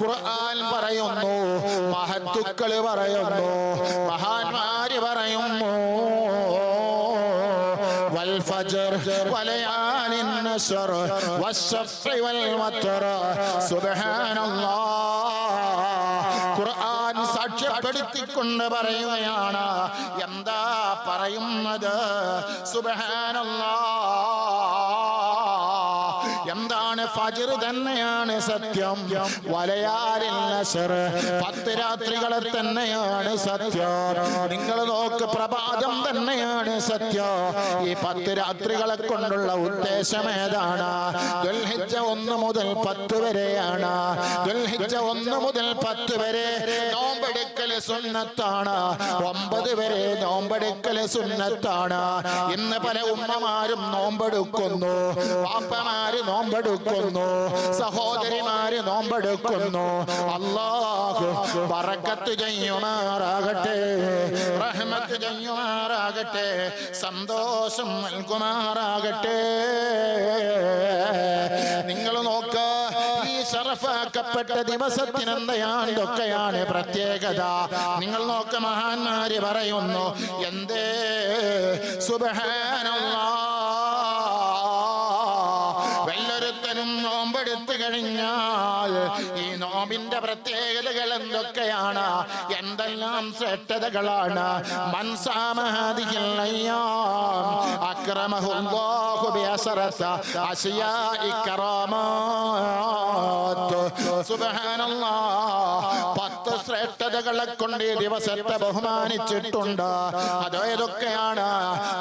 ഖുർആൻ പറയുന്നു, മഹത്തുക്കൾ പറയുന്നു, മഹാന്മാര് പറയുന്നു, والفجر وليال النشر والشفع والوتر سبحان الله. ഖുർആൻ സാക്ഷ്യപ്പെടുത്തിക്കൊണ്ട് പറയുകയാണ്. എന്താ പറയുന്നത്? സുബ്ഹാനല്ലാഹ്. എന്താണ്? ഫജ്ർ തന്നെയാണ് സത്യം. വലയാലിൻ നശ്ർ, 10 രാത്രികളെ തന്നെയാണ് സത്യം. നിങ്ങൾ നോക്ക്, പ്രഭാതം തന്നെയാണ് സത്യം. ഈ 10 രാത്രികളെ കൊണ്ടുള്ള ഉദ്ദേശം ഏതാണ്? ദുൽഹിജ്ജ 1 മുതൽ 10 വരെയാണ്. ദുൽഹിജ്ജ 1 മുതൽ 10 വരെ നോമ്പെടുക്കൽ സുന്നത്താണ്. 9 വരെ നോമ്പെടുക്കൽ സുന്നത്താണ്. ഇന്ന് പല ഉമ്മമാരും നോമ്പെടുക്കുന്നു, പാപ്പമാര് നോമ്പെടുക്കുന്നു, സഹോദരിമാര് നോമ്പെടുക്കുന്നു. അല്ലാഹു ബറക്കത്ത് ചെയ്യുമാറാകട്ടെ, റഹ്മത്ത് ചെയ്യുമാറാകട്ടെ, സന്തോഷം നൽകുമാറാകട്ടെ. നിങ്ങൾ നോക്ക, ഈ ശറഫാക്കപ്പെട്ട ദിവസത്തിന് എന്തൊക്കെയാണ് പ്രത്യേകത? നിങ്ങൾ നോക്ക, മഹാന്മാര് പറയുന്നു. എന്തേ? സുബ്ഹാനല്ലാഹ്. വല്ലൊരുത്തനും നോമ്പെടുത്തു കഴിഞ്ഞാൽ ഈ നോമ്പിന്റെ പ്രത്യേകതകൾ എന്തൊക്കെയാണ്? എന്തെല്ലാം ശ്രേഷ്ഠതകളാണ്? മൻ സാമ ഹാദിഹിൽ അയ്യാം അക്രമഹുല്ലാഹു ബിഅസറത അശ്യാഇ കറാമാത്ത്. സുബ്ഹാനല്ലാഹ്. 10 ശ്രേഷ്ഠതകളെ കൊണ്ട് ഈ ദിവസത്തെ ബഹുമാനിച്ചിട്ടുണ്ട്. അതേതൊക്കെയാണ്?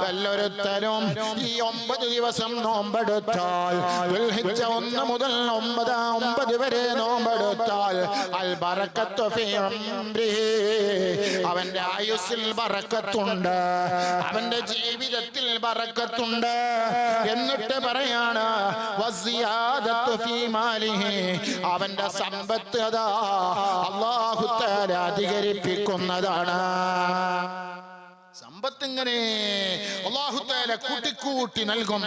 വല്ലൊരുത്തനും ഈ 9 ദിവസം നോമ്പെടുത്താൽ, ദുൽഹിജ്ജ 1 മുതൽ 9 വരെ നോമ്പെടുത്താൽ, അൽ ബറക്കത്തു ഫീ ഉംരിഹി, അവന്റെ ആയുസ്സിൽ ബറക്കത്തുണ്ട്, അവന്റെ ജീവിതത്തിൽ ബറക്കത്തുണ്ട്. എന്നിട്ട് പറയാണ്, വസിയാദത്തു ഫീ മാലിഹി, അവന്റെ സമ്പത്ത് അതാ അല്ലാഹു തആല അധികരിപ്പിക്കുന്നതാണ്. സമ്പത്ത് ഇങ്ങനെ അല്ലാഹു തആല കൂട്ടിക്കൂട്ടി നൽകും.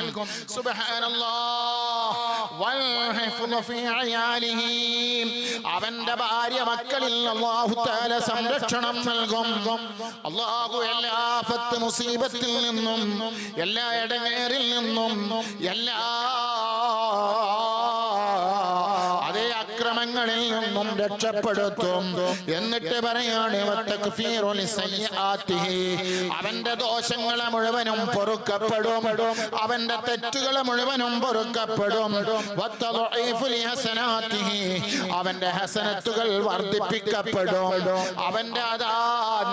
സുബ്ഹാനല്ലാഹ്. വൽഹിഫ്ളു ഫീ അയാലിഹി, അവന്റെ ഭാര്യ മക്കളിൽ അല്ലാഹു തആല സംരക്ഷണം നൽകും. അല്ലാഹു എല്ലാ ആഫത്ത് മുസീബത്തിൽ നിന്നും, എല്ലാ ഇടങ്ങേറിൽ നിന്നും, എല്ലാ അതേ അക്രമങ്ങളിൽ നിന്നും രക്ഷപ്പെടുത്തും. എന്നിട്ട് പറയാണ്, വതക്ഫീറു ലിസയ്യാതിഹി, അവന്റെ ദോഷങ്ങളെ മുഴുവനും പൊറുക്കപ്പെടും, അവന്റെ തെറ്റുകളെ മുഴുവനും പൊറുക്കപ്പെടും. വതദ്ഈഫു ലിഹസനാതിഹി, അവന്റെ ഹസനത്തുകൾ വർദ്ധിപ്പിക്കപ്പെടും, അവന്റെ അതാ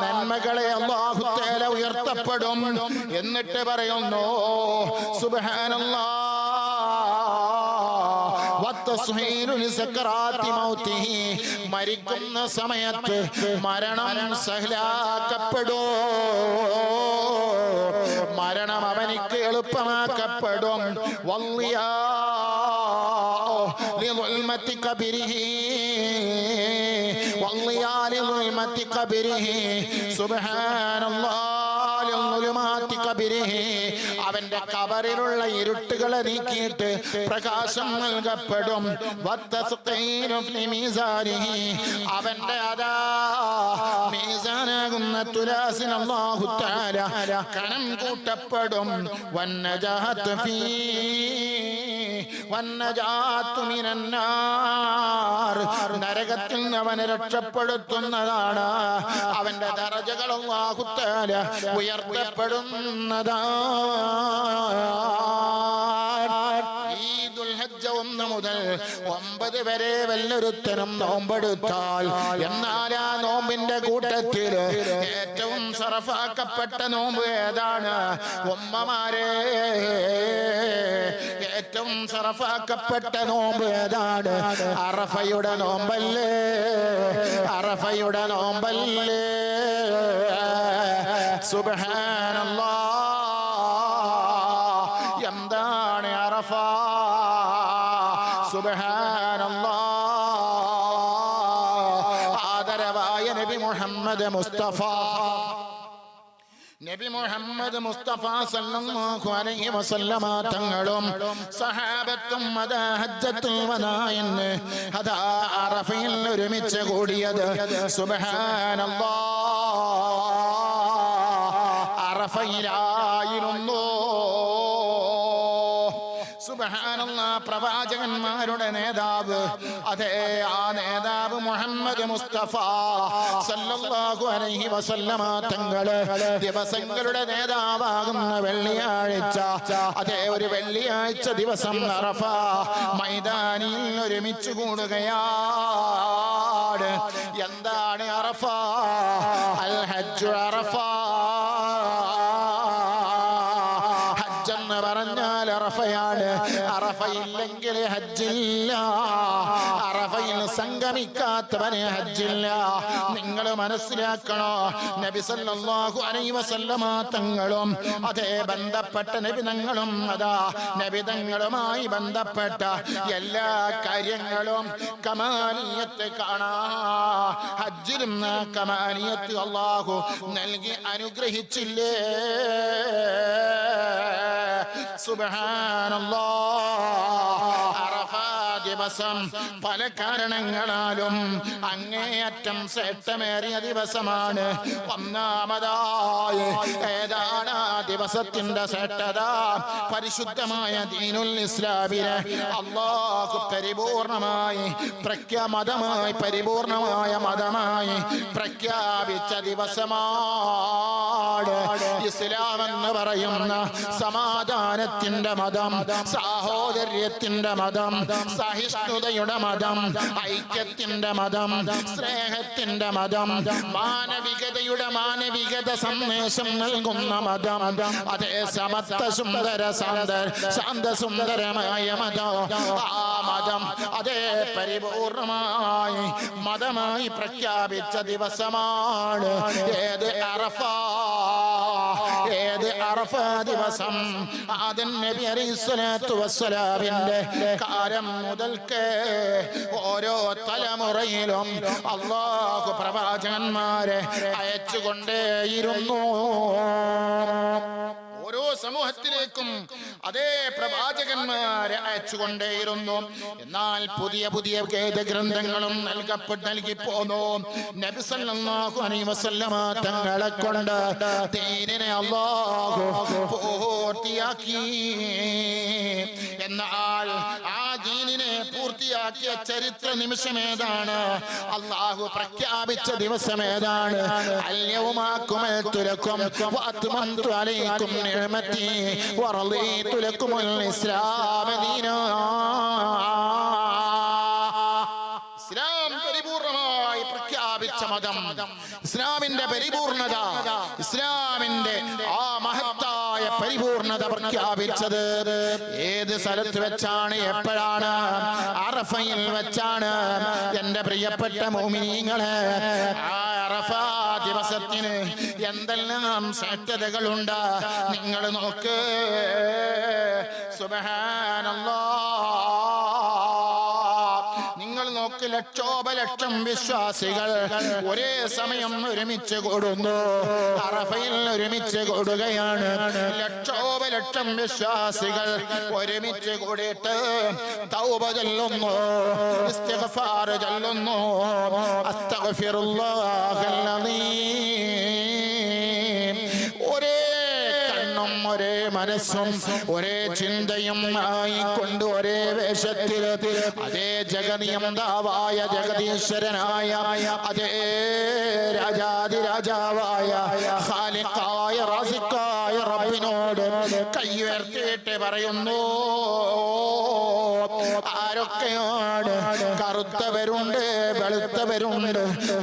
നന്മകളെ അല്ലാഹു തആല ഉയർത്തപ്പെടും. എന്നിട്ട് പറയുന്നു, സുബ്ഹാനല്ലാഹ്. മരിക്കുന്ന സമയത്ത് മരണം സഹലാക്കപ്പെടോ, മരണം അവനിക്ക് എളുപ്പമാക്കപ്പെടും. അവന്റെ കബറിലുള്ള ഇരുട്ടുകളെ നീക്കിയിട്ട് പ്രകാശം നൽകപ്പെടും. അവന്റെ അതാ മീസാനാകുന്ന തുലാസിൽ അല്ലാഹു തആല കണം കൂട്ടപ്പെടും. വന്നജാത്ത് ഫീ വന്നജാത്തു മിനന്നാർ, നരകത്തിൽ നിന്ന് അവനെ രക്ഷപ്പെടുത്തുന്നതാണ്. അവന്റെ ദറജകൾ അല്ലാഹു തആല ഉയർത്തപ്പെടുന്നതാണ്. ഈ ദുൽഹിജ്ജ 1 മുതൽ 9 വരെ വല്ലൊരുത്തനും നോമ്പെടുത്താൽ, എന്നാൽ ആ നോമ്പിന്റെ കൂട്ടത്തിൽ ഏറ്റവും ശറഫാക്കപ്പെട്ട നോമ്പ് ഏതാണ്? ഉമ്മമാരെ, ഏറ്റവും ശറഫാക്കപ്പെട്ട നോമ്പ് ഏതാണ്? അറഫയുടെ നോമ്പല്ലേ, അറഫയുടെ നോമ്പല്ലേ. സുബ്ഹാനല്ലാഹ്. എന്താണ് അറഫ? സുബ്ഹാനല്ലാഹ്. ആദരവായ നബി മുഹമ്മദ് മുസ്തഫ നബി മുഹമ്മദ് മുസ്തഫ സല്ലല്ലാഹു അലൈഹി വസല്ലമ തങ്ങളും സഹാബത്തും അതാ ഹജ്ജത്തുൽ വദാഇന് അതാ അറഫയിൽ ഒരുമിച്ച് കൂടിയത് സുബ്ഹാനല്ലാഹ് അറഫയിലായിരുന്നു. സുബ്ഹാനല്ലാഹ് പ്രവാചകന്മാരുടെ നേതാവ്, അതേ ആ നേതാവ് മുഹമ്മദ് മുസ്തഫ സല്ലല്ലാഹു അലൈഹി വസല്ലമ തങ്ങള് ദിവസങ്ങളുടെ നേതാവാകുന്ന വെള്ളിയാഴ്ച, അതേ ഒരു വെള്ളിയാഴ്ച ദിവസം അറഫ മൈതാനിയിൽ ഒരുമിച്ച് കൂടുകയാണ്. എന്താണ് അറഫ? അൽ ഹജ്ജു അറഫ. പറഞ്ഞാൽ അറഫയാണ്. അറഫയില്ലെങ്കിൽ ഹജ്ജില്ല. അറഫയിൽ സംഗമിക്കാത്തവന് ഹജ്ജില്ല. നിങ്ങൾ മനസ്സിലാക്കണോ, നബി സല്ലല്ലാഹു അലൈഹി വസല്ലമ തങ്ങളും അതേ ബന്ധപ്പെട്ട നബിതങ്ങളും അതാ നബിതങ്ങളുമായി ബന്ധപ്പെട്ട എല്ലാ കാര്യങ്ങളും കമാലിയത്ത് കാണാ. ഹജ്ജിലും കമാലിയത്ത് അല്ലാഹു നൽകി അനുഗ്രഹിച്ചില്ലേ? സുബ്ഹാനല്ലാഹ്. അറഫ ദിവസം പല കാരണങ്ങളാലും അങ്ങേയറ്റം ശ്രേഷ്ഠമേറിയ ദിവസമാണ്. ഒന്നാമതായി ഏതാണ് ആ ദിവസത്തിന്റെ ശ്രേഷ്ഠത? പരിശുദ്ധമായ ദീനുൽ ഇസ്ലാമിനെ അല്ലാഹു പരിപൂർണമായി മതമായി പരിപൂർണമായ മതമായി പ്രഖ്യാപിച്ച ദിവസമാണ്. ഇസ്ലാം എന്ന് പറയുന്ന സമാധാനത്തിന്റെ മതം, സാഹോദര്യത്തിന്റെ മതം, സഹിഷ്ണുതയുടെ മതം, ഐക്യത്തിന്റെ മതം, സ്നേഹത്തിന്റെ മതം, മാനവികത സന്ദേശം നൽകുന്ന മതം, അതേ സമത്വ ശാന്തസുന്ദരമായ മതം. ആ മതം അതേ പരിപൂർണമായി മതമായി പ്രഖ്യാപിച്ച ദിവസമാണ് ഏത് അറഫ. ഏത് അറഫ ദിവസം? ആദം നബി അലൈഹിസ്സലാത്തു വസ്സലാമിന്റെ കാലം മുതൽക്ക് ഓരോ തലമുറയിലും അല്ലാഹു പ്രവാചകന്മാരെ അയച്ചുകൊണ്ടേയിരുന്നു. ഓരോ സമൂഹത്തിലേക്കും അതേ പ്രവാചകന്മാരെ അയച്ചുകൊണ്ടേയിരുന്നു. എന്നാൽ പുതിയ പുതിയ ഗ്രന്ഥങ്ങളും നൽകി പോന്നു. നബി സല്ലല്ലാഹു അലൈഹി വസല്ലമ തങ്ങളെ കൊണ്ട് ദീനിനെ അല്ലാഹു പൂർത്തിയാക്കി. എന്നാൽ ആ ദീനിനെ പൂർത്തിയാക്കിയ ചരിത്ര നിമിഷം ഏതാണ്? അല്ലാഹു പ്രഖ്യാപിച്ച ദിവസം ഏതാണ്? അൽയൗമ അക്മൽതു ലക്കും വഅത്മംതു അലൈക്കും നിഅമതി വറളീതു ലക്കുമുൽ ഇസ്ലാമ ദീനാ. ഇസ്ലാം പരിപൂർണമായി പ്രഖ്യാപിച്ച മതം, ഇസ്ലാമിന്റെ പരിപൂർണത, ഇസ്ലാമിന്റെ ആ മഹത്തായ പരിപൂർണത പ്രഖ്യാപിച്ചത് ഏത് സ്ഥലത്ത് വെച്ചാണ്? എപ്പോഴാണ്? അറഫയിൽ വെച്ചാണ്. എന്റെ പ്രിയപ്പെട്ട മുഅ്മിനീങ്ങളെ, ആ അറഫ ദിവസത്തിന് എന്തെല്ലാം ശ്രേഷ്ഠതകളുണ്ട് നിങ്ങൾ നോക്ക്. സുബ്ഹാനല്ലാഹ്. നിങ്ങൾ നോക്ക്, ലക്ഷോപലക്ഷം വിശ്വാസികൾ ഒരേ സമയം ഒരുമിച്ച് കൂടുന്നു. അറഫയിൽ ഒരുമിച്ച് കൂടുകയാണ്. ലക്ഷോപലക്ഷം വിശ്വാസികൾ ഒരുമിച്ച് കൂടിയിട്ട് തൗബ ചൊല്ലുന്നു, ഇസ്തിഗ്ഫാർ ചൊല്ലുന്നു. അസ്തഗ്ഫിറുല്ലാഹൽ അദീം. ഒരേ കണ്ണും ഒരേ മനസ്സും ഒരേ ചിന്തയും ആയിക്കൊണ്ട് ഒരേ വേഷത്തിൽ അതേ ജഗനിയന്താവായ ജഗദീശ്വരനായ അതേ രാജാതിരാജാവായ ഖാലിഖായ റാസിഖായ റബ്ബിനോട് കൈ ഉയർത്തിയിട്ട് പറയുന്നു, ആരൊക്കെയാണ്? കറുത്തവരുണ്ട്, വെളുത്തവരുണ്ട്,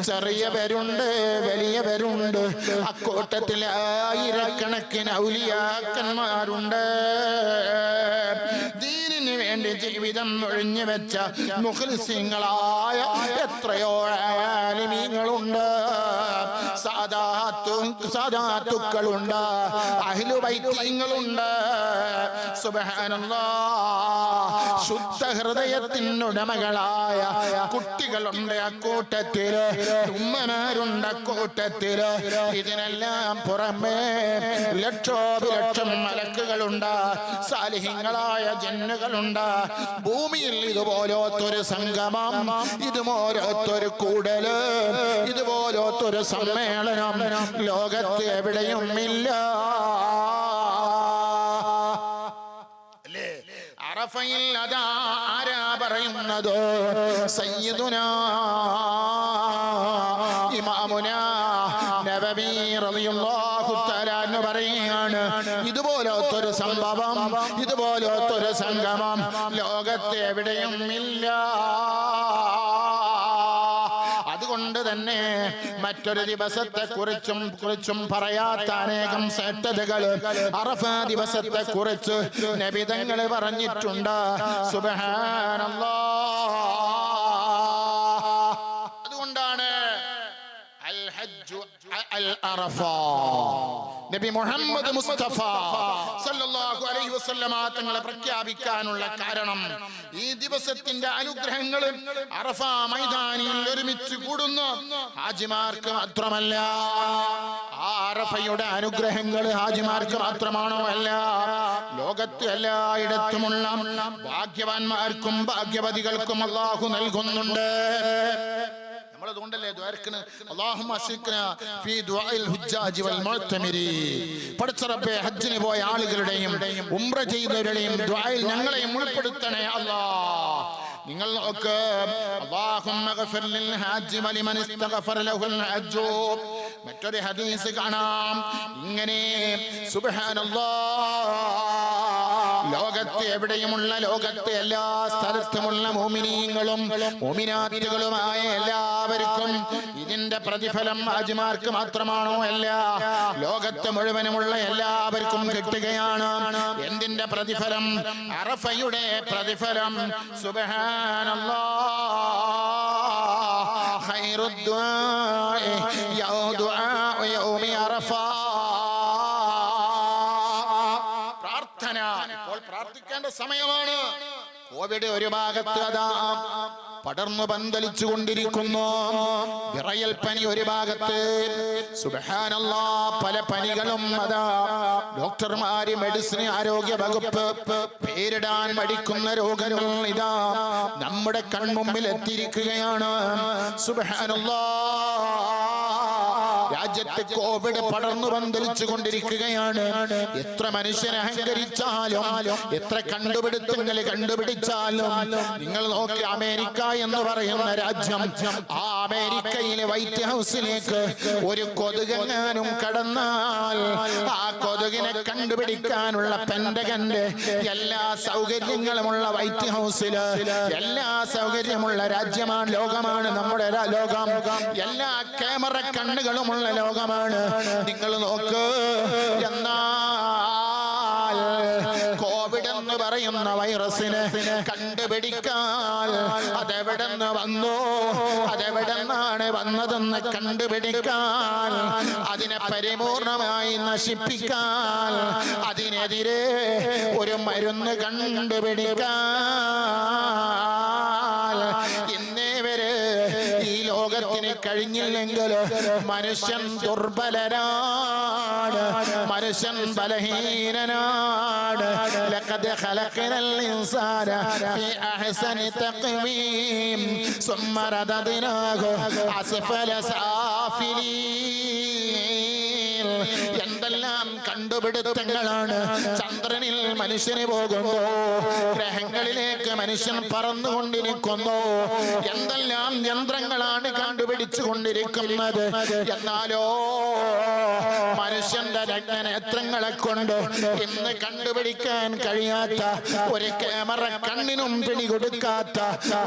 ചെറിയവരുണ്ട്, വലിയവരുണ്ട്. അക്കൂട്ടത്തിൽ ആയിരക്കണക്കിന് ഔലിയാക്കന്മാരുണ്ട്. ദീനിന് വേണ്ടി ജീവിതം ഒഴിഞ്ഞു വെച്ച മുഖ്ലിസീങ്ങളായ എത്രയോ ആലിമീങ്ങളുണ്ട്, സാദാത്തുക്കളുണ്ട്, അഹ്ലുബൈത്തീങ്ങളുണ്ട്. സുബ്ഹാനല്ലാഹ്, ശുദ്ധ ഹൃദയത്തിനുടമകളായ കുട്ടികളുണ്ട് അക്കൂട്ടത്തില്, ഉമ്മമാരുണ്ട് അക്കൂട്ടത്തില്. ഇതിനെല്ലാം പുറമേ ലക്ഷോപലക്ഷം മലക്കുകളുണ്ട്, സാലിഹീങ്ങളായ ജിന്നുകളുണ്ട്. ഭൂമിയിൽ ഇതുപോലത്തൊരു സംഗമം, ഇതുപോലത്തൊരു കൂടല്, ഇതുപോലത്തൊരു സമ്മേളനം ലോകത്ത് എവിടെയും ഇല്ല. അറഫയിൽ അതാ ആരാ പറയുന്നത്? സയ്യിദുനാ ഇമാമുനാ നബവി റളിയല്ലാഹു തആല എന്ന് പറയുകയാണ്, ഇതുപോലത്തൊരു സംഭവം, ഇതുപോലത്തൊരു സംഗമം ലോകത്ത് എവിടെയും ഇല്ല. അതുകൊണ്ട് തന്നെ മറ്റൊരു ദിവസത്തെ കുറിച്ചും പറയാത്ത അനേകം ശ്രദ്ധകൾ അറഫ ദിവസത്തെ കുറിച്ച് നബിതങ്ങൾ പറഞ്ഞിട്ടുണ്ട്. സുബ്ഹാനല്ലാഹ്. അതുകൊണ്ടാണ് അൽ ഹജ്ജു അൽ അറഫ, നബി മുഹമ്മദ് മുസ്തഫ സല്ലല്ലാഹു അലൈഹി വസല്ലമ തങ്ങളെ പ്രഖ്യാപിക്കാനുള്ള കാരണം ഈ ദിവസത്തിന്റെ അനുഗ്രഹങ്ങൾ അറഫ മൈതാനിയിൽ ഒരുമിച്ച് കൂടുന്ന ഹാജിമാർക്ക് മാത്രമല്ല. ആ അറഫയുടെ അനുഗ്രഹങ്ങൾ ഹാജിമാർക്ക് മാത്രമാണോ? അല്ല, ലോകത്ത് എല്ലായിടത്തുമുള്ള ഭാഗ്യവാന്മാർക്കും ഭാഗ്യവതികൾക്കും അല്ലാഹു നൽകുന്നുണ്ട്. അതുകൊണ്ടല്ലേ ദ്വാരക്കന് അല്ലാഹുമ്മ അശ്രിക്നാ ഫീ ദുആഇൽ ഹുജ്ജാജി വൽ മുഅ്തമിരി. പടച്ച റബ്ബേ, ഹജ്ജിന് പോയ ആളുകളുടെയും ഉംറ ചെയ്തവരുടെയും ദുആയിൽ ഞങ്ങളെയും ഉൾപ്പെടുത്തണേ അല്ലാഹ്. നിങ്ങൾ നോക്ക്, അല്ലാഹുമ്മ ഗഫിർ ലിൽ ഹജ്ജി വലിമൻ ഇസ്തഗ്ഫറ ലഹുൽ ഹജ്ജു. മറ്റൊരു ഹദീസ് കാണാം ഇങ്ങനെ, സുബ്ഹാനല്ലാഹ്, ലോകത്ത് എവിടെയുമുള്ള, ലോകത്തെ എല്ലാ സ്ഥലത്തുമുള്ള മുഅ്മിനീങ്ങളും മുഅ്മിനാത്തുകളുമായ എല്ലാവർക്കും ഇതിന്റെ പ്രതിഫലം ഹാജിമാർക്ക് മാത്രമാണോ? അല്ല, ലോകത്ത് മുഴുവനുമുള്ള എല്ലാവർക്കും കിട്ടുകയാണ്. എന്തിന്റെ പ്രതിഫലം? അറഫയുടെ പ്രതിഫലം. സുബ്ഹാനല്ലാഹ്, ഖൈറുദ് ദുആഇ യൗമി അറഫ. പ്രാർത്ഥന ഇപ്പോൾ പ്രാർത്ഥിക്കേണ്ട സമയമാണ്. കോവിഡ് ഒരു ഭാഗത്ത് അതാ പടർന്നു പന്തലിച്ചു കൊണ്ടിരിക്കുന്നു. വിറയൽ പനി ഒരു ഭാഗത്ത്. സുബ്ഹാനല്ലാഹ്, പല പനികളും അതാ ഡോക്ടർമാര്, മെഡിസിൻ, ആരോഗ്യ വകുപ്പ് പേരിടാൻ മടിക്കുന്ന രോഗങ്ങൾ ഇതാ നമ്മുടെ കൺമുമ്പിൽ എത്തിയിരിക്കുകയാണ്. സുബ്ഹാനല്ലാഹ്, രാജ്യത്ത് കോവിഡ് പടർന്നു പന്തലിച്ചു കൊണ്ടിരിക്കുകയാണ്. എത്ര മനുഷ്യനെ അഹങ്കരിച്ചാലും, എത്ര കണ്ടുപിടിച്ചാലും നിങ്ങൾ നോക്കി, അമേരിക്ക എന്ന് പറയുന്ന രാജ്യം, ആ അമേരിക്കയിലെ വൈറ്റ് ഹൗസിലേക്ക് ഒരു കൊതുകെങ്ങാനും കടന്നാൽ ആ കൊതുകിനെ കണ്ടുപിടിക്കാനുള്ള പെന്റഗന്റെ എല്ലാ സൗകര്യങ്ങളുമുള്ള വൈറ്റ് ഹൗസില്, എല്ലാ സൗകര്യമുള്ള രാജ്യമാണ്, ലോകമാണ് നമ്മുടെ ലോകം. എല്ലാ ക്യാമറ കണ്ണുകളുമുള്ള ലോകമാണ്. നിങ്ങൾ നോക്ക്, എന്നാൽ കോവിഡ് എന്ന് പറയുന്ന വൈറസിനെ കണ്ടുപിടിക്കാൻ അതെവിടെന്ന് വന്നു, അതെവിടെന്നാണ് വന്നതെന്ന് കണ്ടുപിടിക്കാൻ, അതിനെ പരിപൂർണമായി നശിപ്പിക്കാൻ, അതിനെതിരെ ഒരു മരുന്ന് കണ്ടുപിടിക്കാൻ ഇന്നേ വരെ ഈ ലോകത്തിന് കഴിഞ്ഞില്ലെങ്കിൽ മനുഷ്യൻ ദുർബലനാണ്, മനുഷ്യൻ ബലഹീനനാണ്. ലഖദ് ഖലഖനൽ ഇൻസാന ഫീ അഹ്സനി തഖ്വീം സുമ്മ റദദ്നാഹു അസ്ഫല സാഫിലീൻ. എന്തെല്ലാം കണ്ടുപിടുത്തങ്ങളാണ്! ചന്ദ്രനിൽ മനുഷ്യന് പോകുന്നു, ഗ്രഹങ്ങളിലേക്ക് മനുഷ്യൻ പറന്നുകൊണ്ടിരിക്കുന്നു. എന്തെല്ലാം യന്ത്രങ്ങളാണ് കണ്ടുപിടിച്ചു കൊണ്ടിരിക്കുന്നത്. എന്നാലോ മനുഷ്യന്റെ രത്നനേത്രങ്ങളെ കൊണ്ട് ഇന്ന് കണ്ടുപിടിക്കാൻ കഴിയാത്ത, ഒരു ക്യാമറ കണ്ണിനും പിടികൊടുക്കാത്ത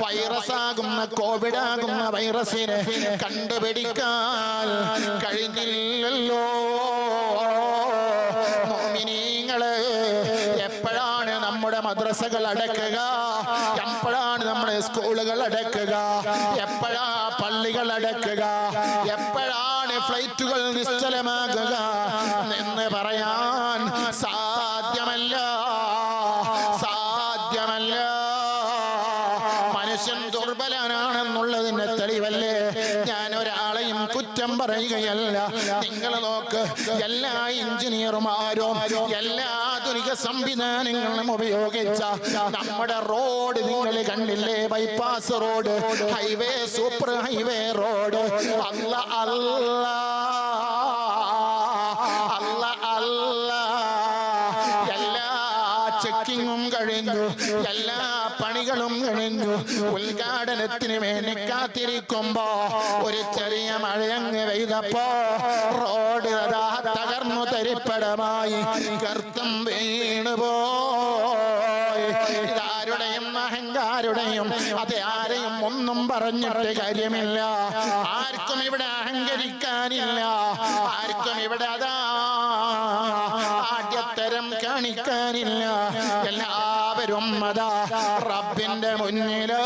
വൈറസാകുന്ന, കോവിഡാകുന്ന വൈറസിനെ കണ്ടുപിടിക്കാൻ കഴിഞ്ഞില്ലല്ലോ. മുഅ്മിനീങ്ങളെ, എപ്പോഴാണ് നമ്മുടെ മദ്രസകൾ അടക്കുക? എപ്പോഴാണ് നമ്മുടെ സ്കൂളുകൾ അടക്കുക? എപ്പോഴാ പള്ളികൾ അടക്കുക? എപ്പോഴാണ് ഫ്ലൈറ്റുകൾ നിശ്ചലമാകുക എന്ന് പറയാൻ സാധ്യമല്ല. കുറ്റം പറയുകയല്ല. നിങ്ങൾ നോക്ക്, എല്ലാ എഞ്ചിനീയർമാരും എല്ലാ ആധുനിക സംവിധാനങ്ങളും ഉപയോഗിച്ച നമ്മുടെ റോഡ് നിങ്ങൾ കണ്ടില്ലേ? Bypass road, highway, super highway road. അല്ല അല്ല അല്ല അല്ല, എല്ലാ ചെക്കിങ്ങും കഴിഞ്ഞു, എല്ലാ പണികളും കഴിഞ്ഞു. ഉദ്ഘാടനത്തിന് വേണ്ടി കാത്തിരിക്കുമ്പോ ഒരു ചെറിയ മഴയങ്ങ് പെയ്തപ്പോ റോഡ് തകർന്നു തരിപ്പടമായി, ഗർത്തം വീണുപോയി. ഇതാരുടെയും അഹങ്കാരുടെയും, അത് ആരെയും ഒന്നും പറഞ്ഞിട്ട് കാര്യമില്ല. ആർക്കും ഇവിടെ അഹങ്കരിക്കാനില്ല, ആർക്കും ഇവിടെ അതാ ആദ്യത്തരം കാണിക്കാനില്ല. എല്ലാവരും അതാ റബ്ബിന്റെ മുന്നില്,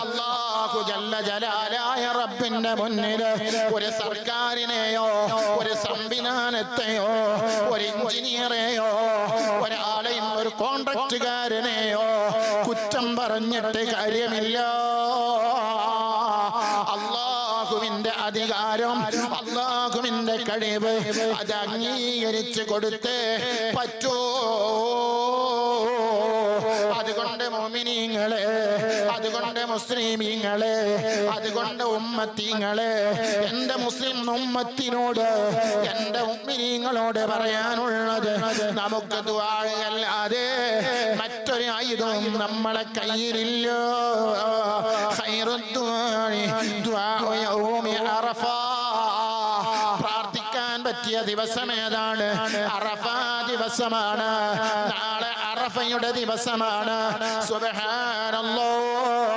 അല്ലാഹു ജല്ല ജലാലായ റബ്ബിന്റെ മുന്നില് ഒരു സർക്കാരിനെയോ ഒരു സംവിധാനത്തെയോ ഒരു എഞ്ചിനീയറെയോ ഒരാളെയും ഒരു കോൺട്രാക്റ്റുകാരനെയോ കുറ്റം പറഞ്ഞിട്ട് കാര്യമില്ല. അല്ലാഹുവിന്റെ അധികാരം, അല്ലാഹുവിന്റെ കഴിവ് അത് അംഗീകരിച്ച് കൊടുത്തേ പറ്റൂ. അതുകൊണ്ട് മുഅ്മിനീങ്ങളെ, അതുകൊണ്ട് മുസ്ലിമീങ്ങളെ, അതുകൊണ്ട് ഉമ്മത്തീങ്ങളെ, എന്റെ മുസ്ലിം ഉമ്മത്തിനോട്, എന്റെ മുഅ്മിനീങ്ങളോട് പറയാനുള്ളത്, നമുക്ക് ദുആഅല്ലാതെ മറ്റൊരു ആയുധവും നമ്മളെ കയ്യിലില്ല. ഖൈറുദ് ദുആഉ യൗമി അറഫ. പ്രാർത്ഥിക്കാൻ പറ്റിയ ദിവസം ഏതാണ്? അറഫ ദിവസമാണ്. നാളെ അറഫയുടെ ദിവസമാണ്. സുബ്ഹാനല്ലാഹ്,